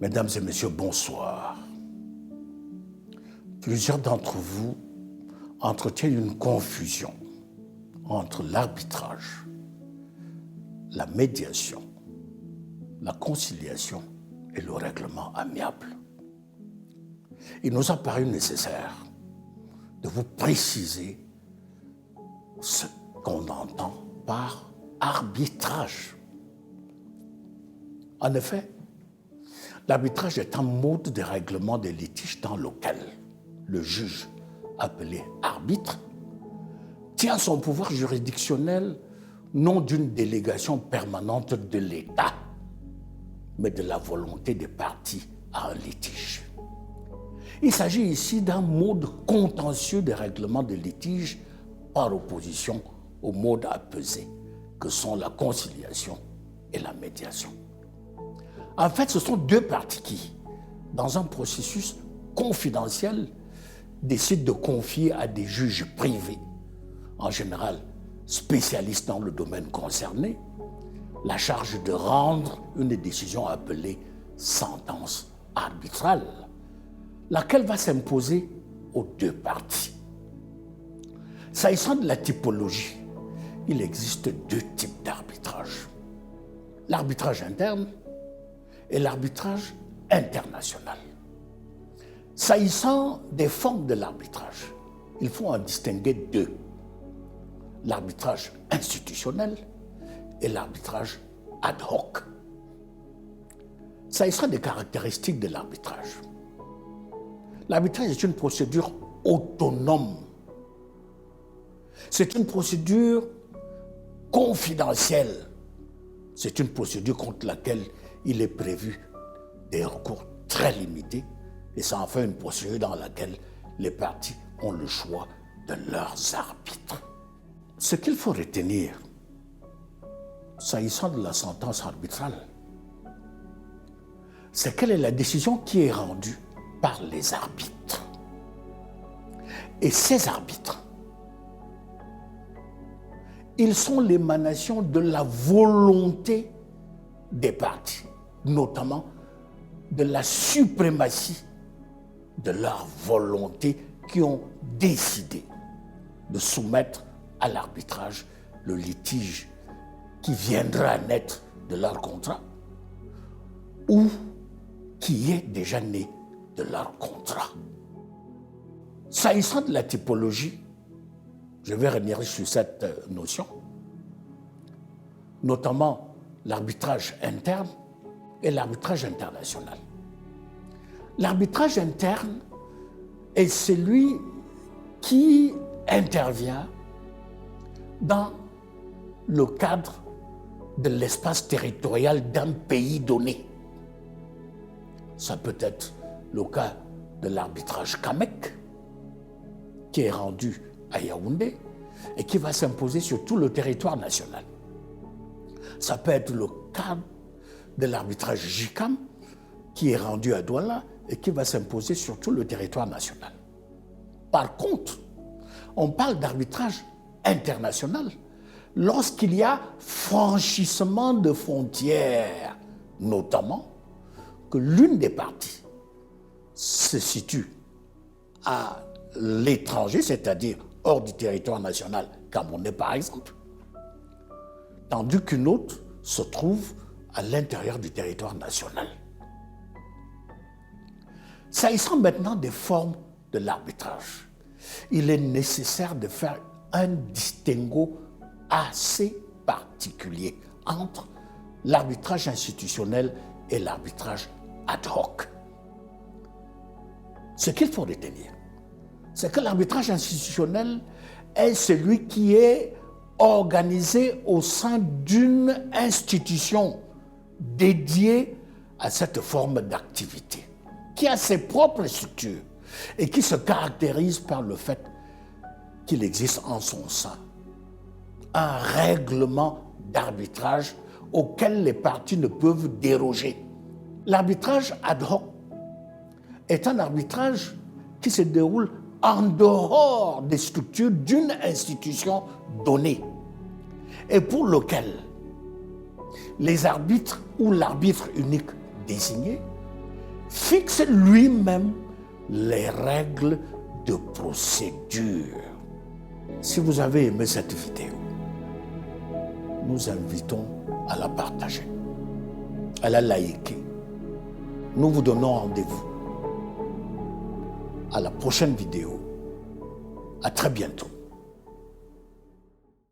Mesdames et messieurs, bonsoir. Plusieurs d'entre vous entretiennent une confusion entre l'arbitrage, la médiation, la conciliation et le règlement amiable. Il nous a paru nécessaire de vous préciser ce qu'on entend par arbitrage. En effet, l'arbitrage est un mode de règlement des litiges dans lequel le juge, appelé arbitre, tient son pouvoir juridictionnel non d'une délégation permanente de l'État, mais de la volonté des parties à un litige. Il s'agit ici d'un mode contentieux de règlement des litiges par opposition aux modes apaisés que sont la conciliation et la médiation. En fait, ce sont deux parties qui, dans un processus confidentiel, décident de confier à des juges privés, en général spécialistes dans le domaine concerné, la charge de rendre une décision appelée sentence arbitrale, laquelle va s'imposer aux deux parties. S'agissant de la typologie, il existe deux types d'arbitrage. L'arbitrage interne et l'arbitrage international. S'agissant des formes de l'arbitrage, il faut en distinguer deux. L'arbitrage institutionnel et l'arbitrage ad hoc. S'agissant des caractéristiques de l'arbitrage, l'arbitrage est une procédure autonome. C'est une procédure confidentielle. C'est une procédure contre laquelle il est prévu des recours très limités et c'est enfin une procédure dans laquelle les parties ont le choix de leurs arbitres. Ce qu'il faut retenir, s'agissant de la sentence arbitrale, c'est quelle est la décision qui est rendue par les arbitres. Et ces arbitres, ils sont l'émanation de la volonté des parties, notamment de la suprématie de leur volonté qui ont décidé de soumettre à l'arbitrage le litige qui viendra naître de leur contrat ou qui est déjà né de leur contrat. S'agissant de la typologie, je vais revenir sur cette notion, notamment l'arbitrage interne et l'arbitrage international. L'arbitrage interne est celui qui intervient dans le cadre de l'espace territorial d'un pays donné. Ça peut être le cas de l'arbitrage CAMEC, qui est rendu à Yaoundé et qui va s'imposer sur tout le territoire national. Ça peut être le cas de l'arbitrage JICAM, qui est rendu à Douala et qui va s'imposer sur tout le territoire national. Par contre, on parle d'arbitrage international lorsqu'il y a franchissement de frontières, notamment que l'une des parties se situe à l'étranger, c'est-à-dire hors du territoire national camerounais par exemple, tandis qu'une autre se trouve à l'intérieur du territoire national. S'agissant maintenant des formes de l'arbitrage, il est nécessaire de faire un distinguo assez particulier entre l'arbitrage institutionnel et l'arbitrage ad hoc. Ce qu'il faut retenir, c'est que l'arbitrage institutionnel est celui qui est organisé au sein d'une institution dédiée à cette forme d'activité, qui a ses propres structures et qui se caractérise par le fait qu'il existe en son sein un règlement d'arbitrage auquel les parties ne peuvent déroger. L'arbitrage ad hoc est un arbitrage qui se déroule en dehors des structures d'une institution donnée et pour lequel les arbitres ou l'arbitre unique désigné fixe lui-même les règles de procédure. Si vous avez aimé cette vidéo, nous invitons à la partager, à la liker. Nous vous donnons rendez-vous à la prochaine vidéo. À très bientôt.